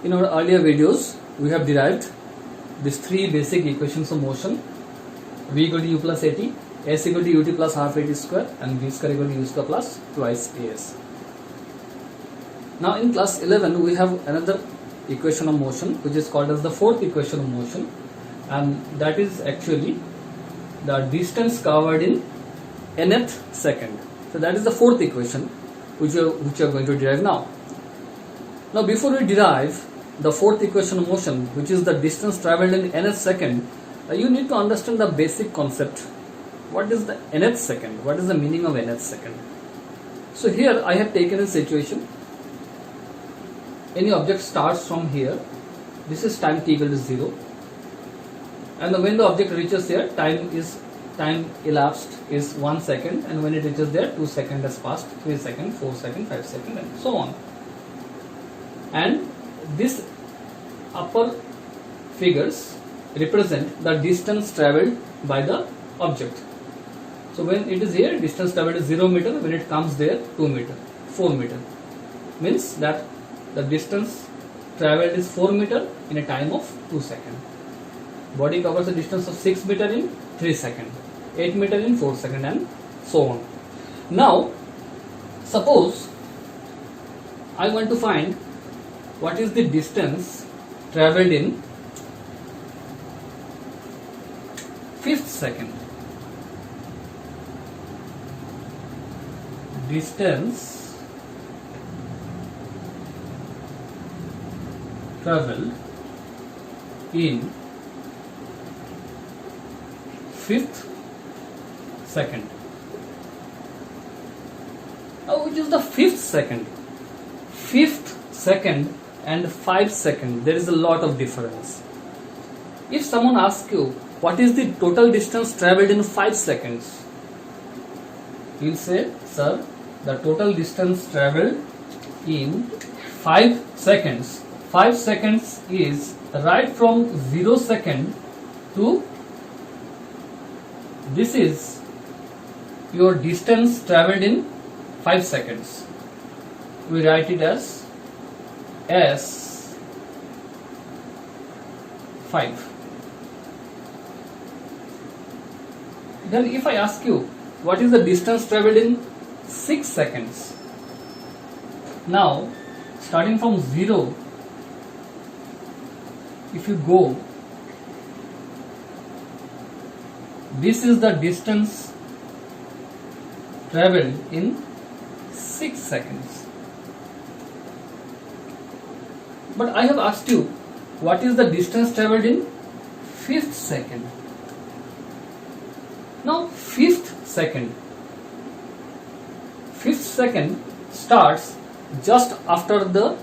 In our earlier videos, we have derived these three basic equations of motion: v equal to u plus at, s equal to ut plus half at square, and v square equal to u square plus twice as. Now in class 11, we have another equation of motion which is called as the fourth equation of motion, and that is actually the distance covered in nth second. So that is the fourth equation which we are going to derive now. Now before we derive the fourth equation of motion, which is the distance travelled in nth second, you need to understand the basic concept. What is the nth second? What is the meaning of nth second? So here I have taken a situation. Any object starts from here. This is time t equal to 0, and when the object reaches there, time elapsed is 1 second, and when it reaches there, 2 seconds has passed, 3 seconds, 4 seconds, 5 seconds, and so on. And this upper figures represent the distance travelled by the object. So when it is here, distance travelled is 0 meter. When it comes there, 2 meter, 4 meter. Means that the distance travelled is 4 meter in a time of 2 seconds. Body covers a distance of 6 meter in 3 seconds, 8 meter in 4 seconds, and so on. Now, suppose I want to find what is the distance travelled in 5th second. Distance travelled in 5th second. Now, which is the 5th second? 5th second and 5 seconds, there is a lot of difference. If someone asks you what is the total distance travelled in 5 seconds, you will say, sir, the total distance travelled in 5 seconds. 5 seconds is right from 0 second to this is your distance travelled in 5 seconds. We write it as S5. Then if I ask you what is the distance travelled in 6 seconds, now starting from 0, if you go, this is the distance travelled in 6 seconds. But I have asked you what is the distance travelled in 5th second. Now 5th second starts just after the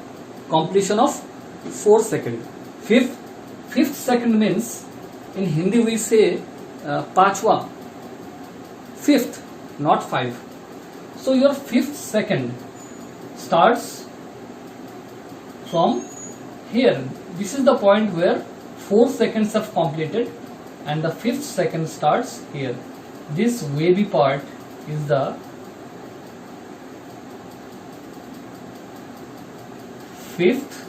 completion of 4 seconds. 5th second means in Hindi we say Pachwa. 5th, not 5. So your 5th second starts from here. This is the point where 4 seconds have completed, and the 5th second starts here. This wavy part is the 5th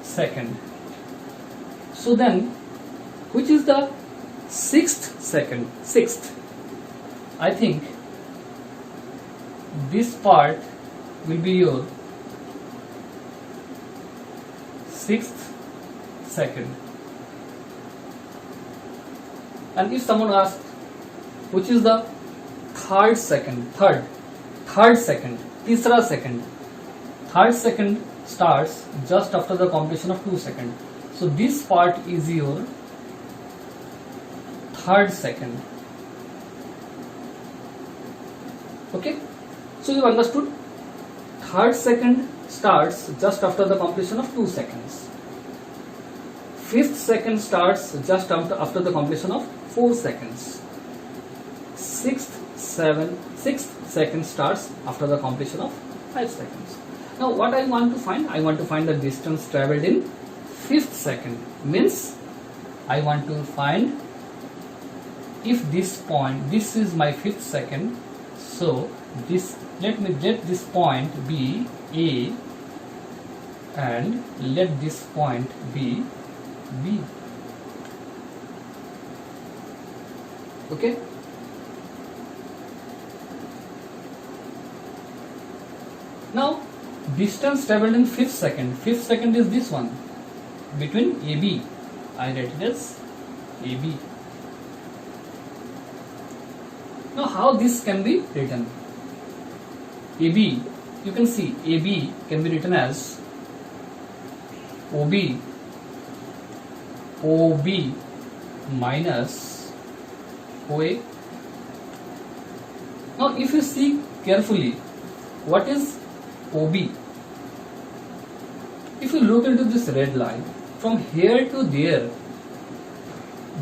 second. So then, which is the 6th second? 6th. I think this part will be your 6th second. And if someone asks which is the 3rd second, third second, तीसरा second, 3rd second starts just after the completion of 2 seconds. So this part is your 3rd second. Okay, so you understood. 3rd second starts just after the completion of 2 seconds. 5th second starts just after the completion of 4 seconds. 6th second starts after the completion of 5 seconds. Now what I want to find? I want to find the distance travelled in 5th second. Means I want to find if this point, this is my 5th second, so this, let me get this point be A, and let this point be B. Okay. Now distance traveled in fifth second. Fifth second is this one between AB. I write it as AB. Now how this can be written? AB, you can see AB can be written as OB minus OA. Now if you see carefully, what is OB? If you look into this red line, from here to there,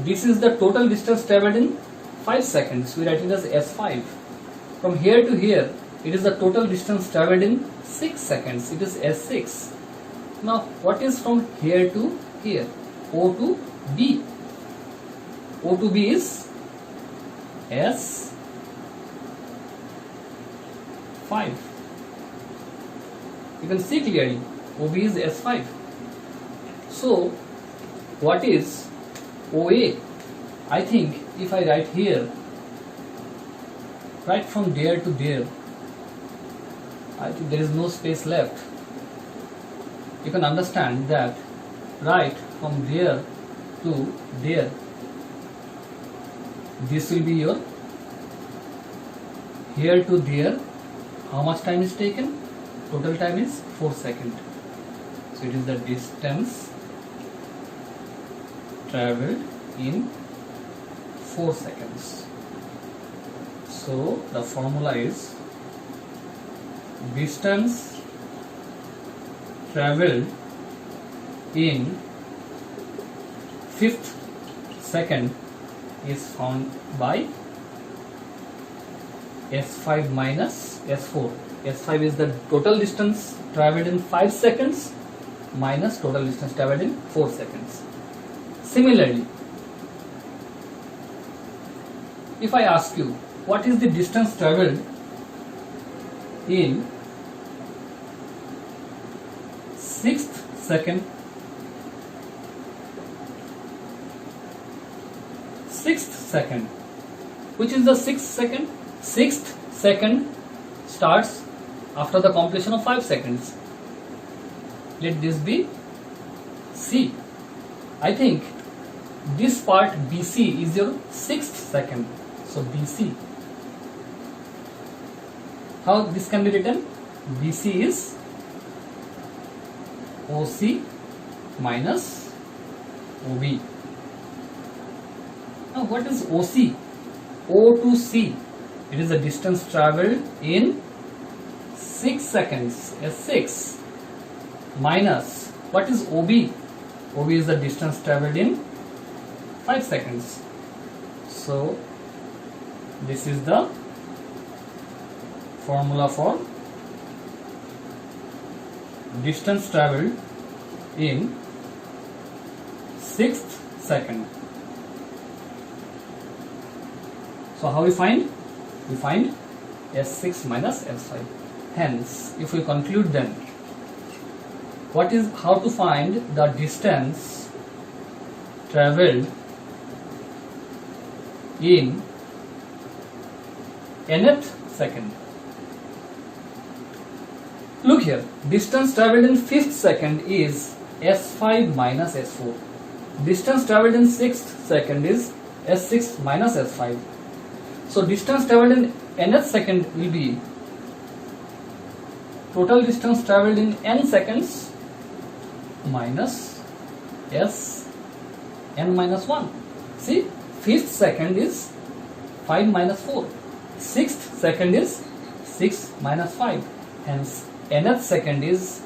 this is the total distance traveled in 5 seconds. We write it as S5. From here to here, it is the total distance traveled in 6 seconds. It is S6. Now, what is from here to here? O to B. O to B is S5. You can see clearly, OB is S5. So, what is OA? I think if I write here, right from there to there, I think there is no space left. You can understand that right from there to there, this will be your here to there. How much time is taken? Total time is 4 seconds. So it is the distance traveled in 4 seconds. So the formula is distance traveled in fifth second is found by S5 minus S4. S5 is the total distance traveled in 5 seconds minus total distance traveled in 4 seconds. Similarly, if I ask you what is the distance traveled in 6th second, 6th second, which is the 6th second? 6th second starts after the completion of 5 seconds. Let this be C. I think this part BC is your 6th second. So BC. How this can be written? BC is OC minus OB. Now what is OC? O to C. It is the distance traveled in 6 seconds. S6 minus what is OB? OB is the distance traveled in 5 seconds. So this is the formula for distance traveled in 6th second. So how we find? We find S6 minus S5. Hence, if we conclude then, what is how to find the distance traveled in nth second? Look here, distance traveled in 5th second is S5 minus S4. Distance traveled in 6th second is S6 minus S5. So distance traveled in nth second will be total distance traveled in n seconds minus S n minus 1. See, 5th second is 5 minus 4. 6th second is 6 minus 5. Hence, nth second is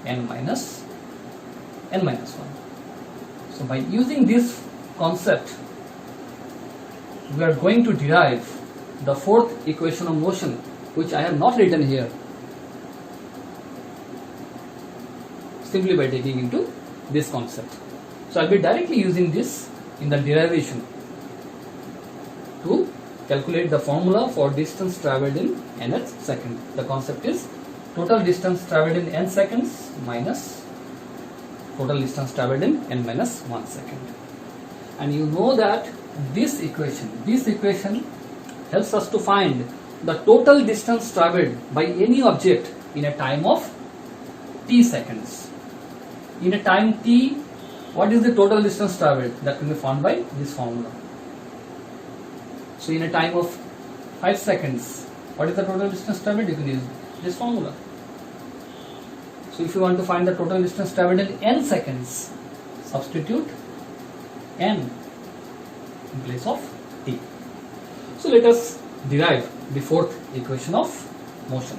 n minus 1. So by using this concept, we are going to derive the fourth equation of motion, which I have not written here, simply by taking into this concept. So I will be directly using this in the derivation to calculate the formula for distance traveled in nth second. The concept is total distance traveled in n seconds minus total distance traveled in n minus 1 second. And you know that this equation helps us to find the total distance traveled by any object in a time of t seconds. In a time t, what is the total distance traveled? That can be found by this formula. So in a time of 5 seconds, what is the total distance traveled? You can use this formula. So if you want to find the total distance traveled in n seconds, substitute n in place of t. So let us derive the fourth equation of motion.